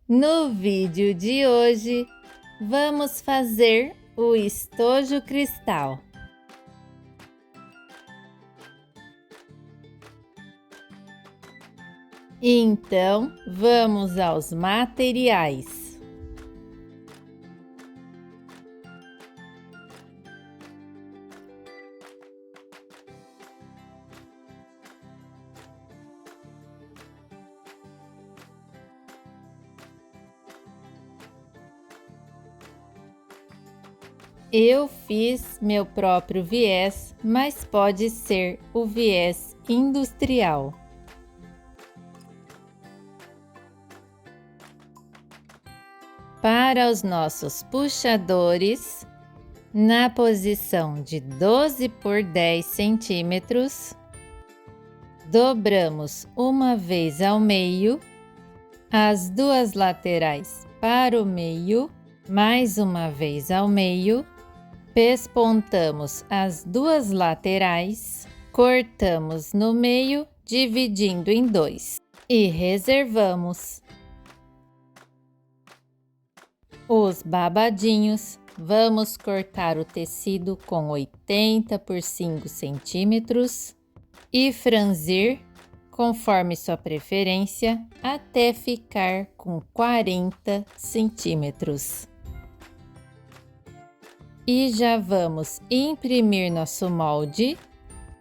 No vídeo de hoje, vamos fazer o estojo cristal. Então, vamos aos materiais. Eu fiz meu próprio viés, mas pode ser o viés industrial. Para os nossos puxadores, na posição de 12 por 10 centímetros, dobramos uma vez ao meio, as duas laterais para o meio, mais uma vez ao meio, pespontamos as duas laterais, cortamos no meio, dividindo em dois e reservamos. Os babadinhos, vamos cortar o tecido com 80 por 5 centímetros e franzir, conforme sua preferência, até ficar com 40 centímetros. E já vamos imprimir nosso molde.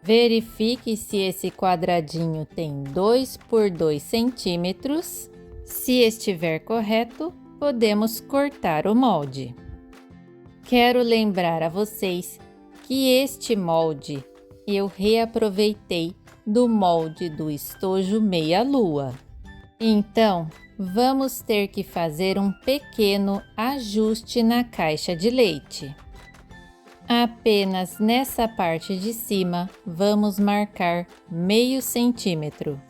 Verifique se esse quadradinho tem 2 por 2 centímetros. Se estiver correto, podemos cortar o molde. Quero lembrar a vocês que este molde eu reaproveitei do molde do estojo meia-lua. Então, vamos ter que fazer um pequeno ajuste na caixa de leite. Apenas nessa parte de cima, vamos marcar meio centímetro.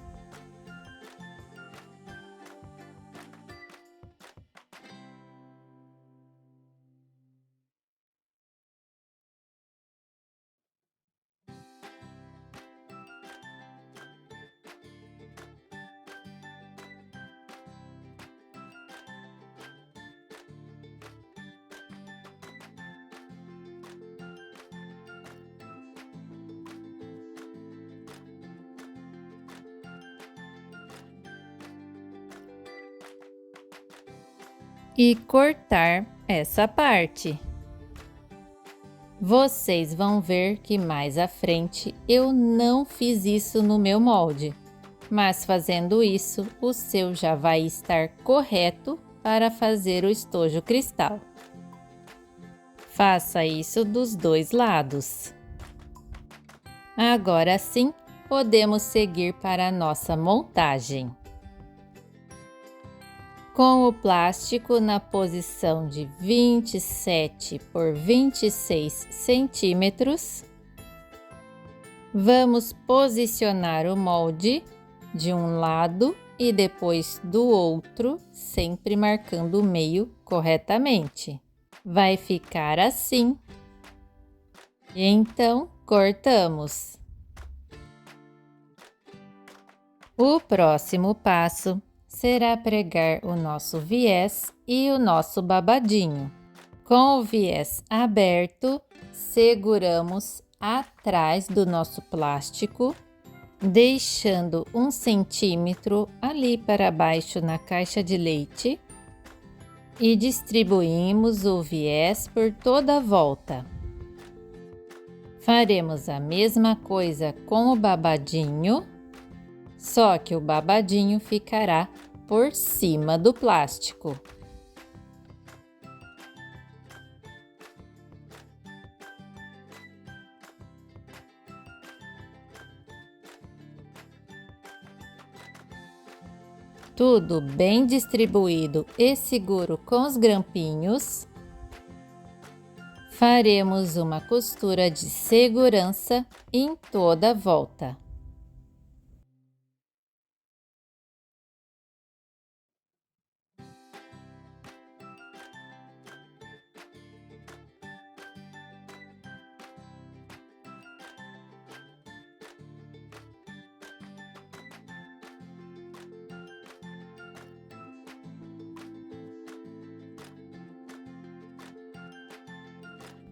E cortar essa parte. Vocês vão ver que mais à frente eu não fiz isso no meu molde, mas fazendo isso, o seu já vai estar correto para fazer o estojo cristal. Faça isso dos dois lados. Agora sim, podemos seguir para a nossa montagem. Com o plástico na posição de 27 por 26 centímetros, vamos posicionar o molde de um lado e depois do outro, sempre marcando o meio corretamente. Vai ficar assim. E então, cortamos. O próximo passo será pregar o nosso viés e o nosso babadinho. Com o viés aberto, seguramos atrás do nosso plástico, deixando 1 centímetro ali para baixo na caixa de leite e distribuímos o viés por toda a volta. Faremos a mesma coisa com o babadinho, só que o babadinho ficará por cima do plástico. Tudo bem distribuído e seguro com os grampinhos. Faremos uma costura de segurança em toda a volta.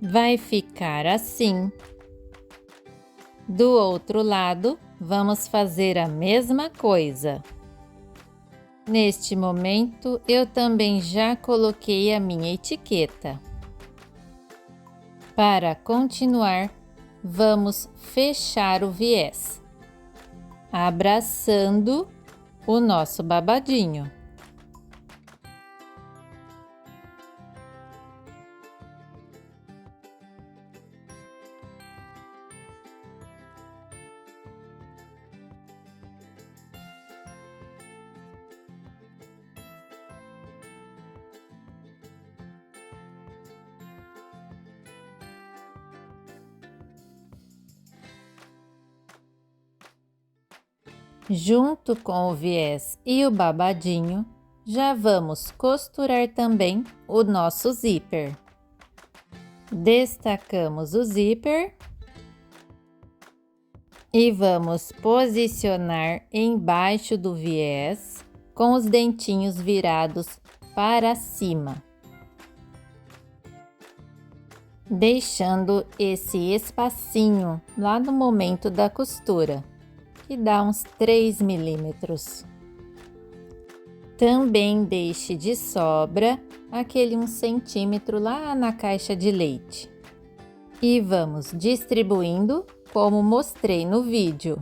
vai ficar assim. Do outro lado, vamos fazer a mesma coisa. Neste momento, eu também já coloquei a minha etiqueta. Para continuar, vamos fechar o viés, abraçando o nosso babadinho. Junto com o viés e o babadinho, já vamos costurar também o nosso zíper. Destacamos o zíper e vamos posicionar embaixo do viés com os dentinhos virados para cima, deixando esse espacinho lá no momento da costura, que dá uns 3 milímetros. Também deixe de sobra aquele 1 centímetro lá na caixa de leite. E vamos distribuindo como mostrei no vídeo.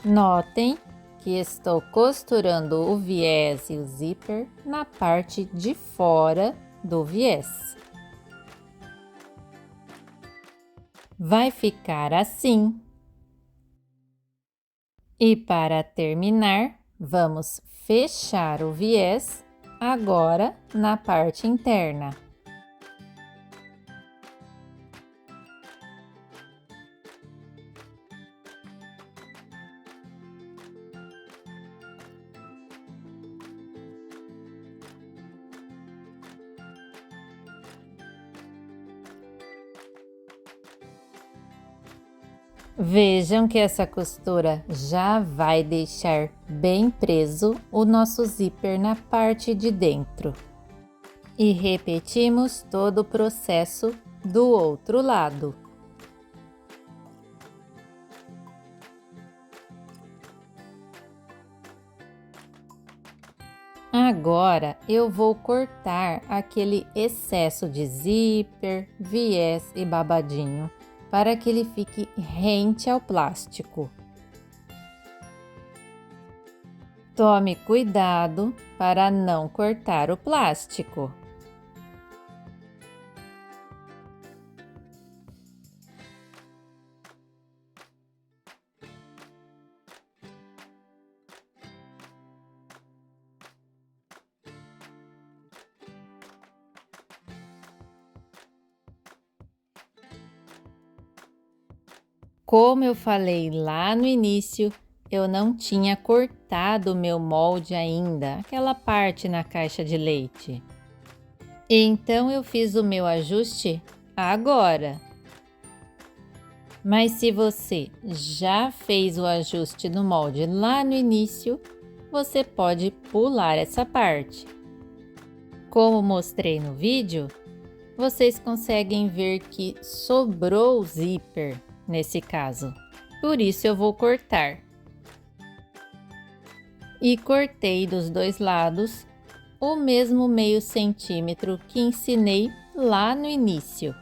Notem que estou costurando o viés e o zíper na parte de fora do viés. Vai ficar assim. E para terminar, vamos fechar o viés agora na parte interna. Vejam que essa costura já vai deixar bem preso o nosso zíper na parte de dentro. E repetimos todo o processo do outro lado. Agora eu vou cortar aquele excesso de zíper, viés e babadinho, para que ele fique rente ao plástico. Tome cuidado para não cortar o plástico. Como eu falei lá no início, eu não tinha cortado o meu molde ainda, aquela parte na caixa de leite. Então eu fiz o meu ajuste agora. Mas se você já fez o ajuste no molde lá no início, você pode pular essa parte. Como mostrei no vídeo, vocês conseguem ver que sobrou o zíper nesse caso, por isso eu vou cortar. E cortei dos dois lados o mesmo meio centímetro que ensinei lá no início.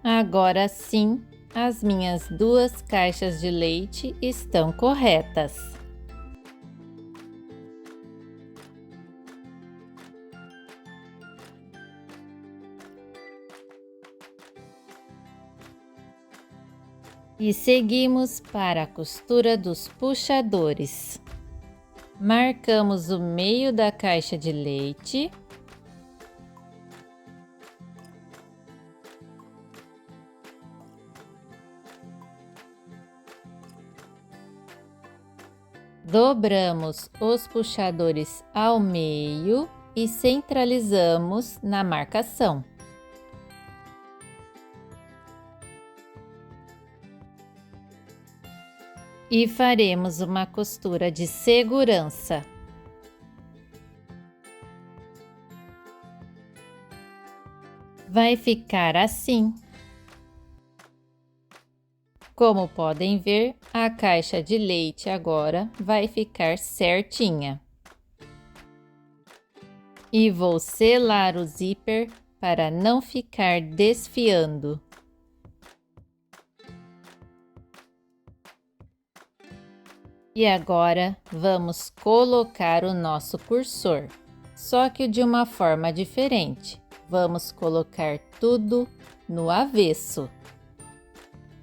Agora sim, as minhas 2 caixas de leite estão corretas. E seguimos para a costura dos puxadores. Marcamos o meio da caixa de leite. Dobramos os puxadores ao meio e centralizamos na marcação. E faremos uma costura de segurança. Vai ficar assim. Como podem ver, a caixa de leite agora vai ficar certinha. E vou selar o zíper para não ficar desfiando. E agora vamos colocar o nosso cursor, só que de uma forma diferente. Vamos colocar tudo no avesso.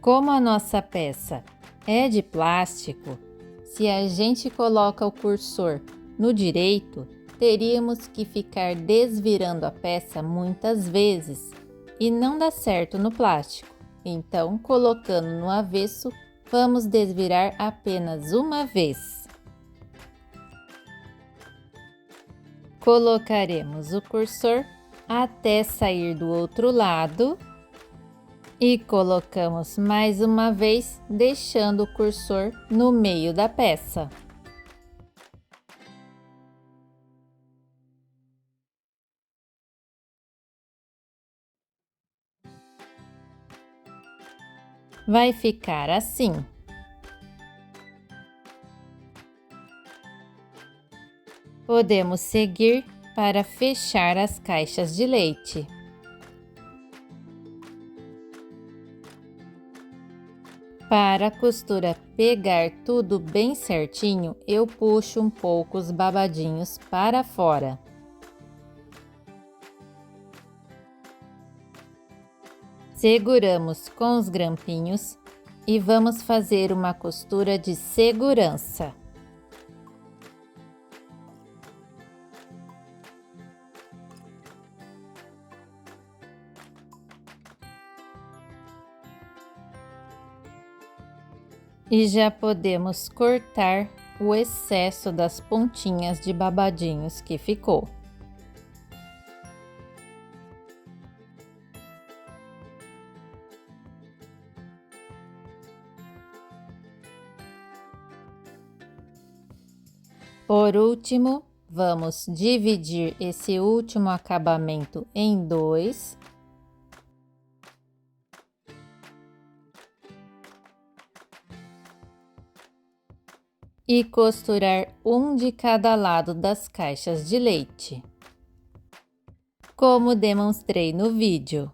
Como a nossa peça é de plástico, se a gente coloca o cursor no direito, teríamos que ficar desvirando a peça muitas vezes e não dá certo no plástico. Então, colocando no avesso, vamos desvirar apenas uma vez. Colocaremos o cursor até sair do outro lado e colocamos mais uma vez, deixando o cursor no meio da peça. Vai ficar assim. Podemos seguir para fechar as caixas de leite. Para a costura pegar tudo bem certinho, eu puxo um pouco os babadinhos para fora. Seguramos com os grampinhos e vamos fazer uma costura de segurança. E já podemos cortar o excesso das pontinhas de babadinhos que ficou. Por último, vamos dividir esse último acabamento em dois. E costurar um de cada lado das caixas de leite, como demonstrei no vídeo.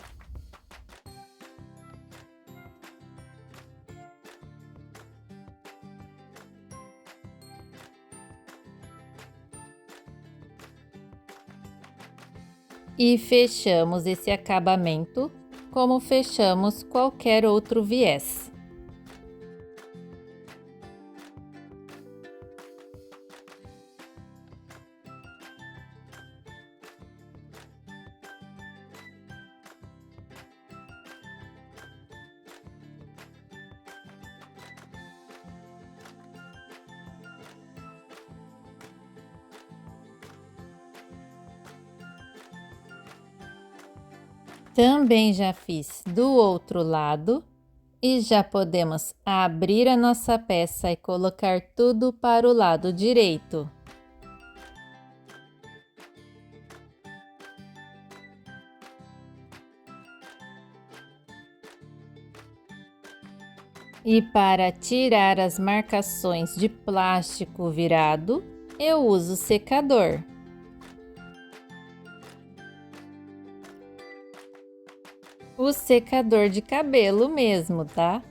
E fechamos esse acabamento como fechamos qualquer outro viés. Também já fiz do outro lado e já podemos abrir a nossa peça e colocar tudo para o lado direito. E para tirar as marcações de plástico virado, eu uso secador. O secador de cabelo mesmo, tá?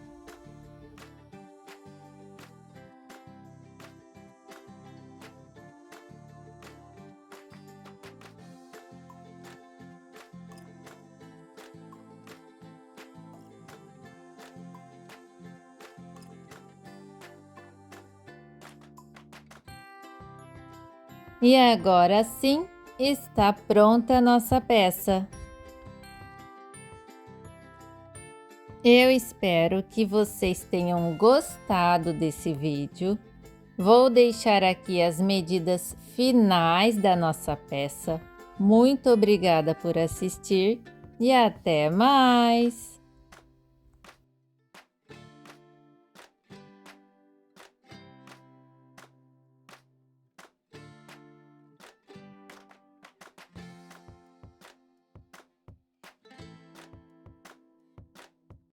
E agora sim, está pronta a nossa peça. Eu espero que vocês tenham gostado desse vídeo. Vou deixar aqui as medidas finais da nossa peça. Muito obrigada por assistir e até mais!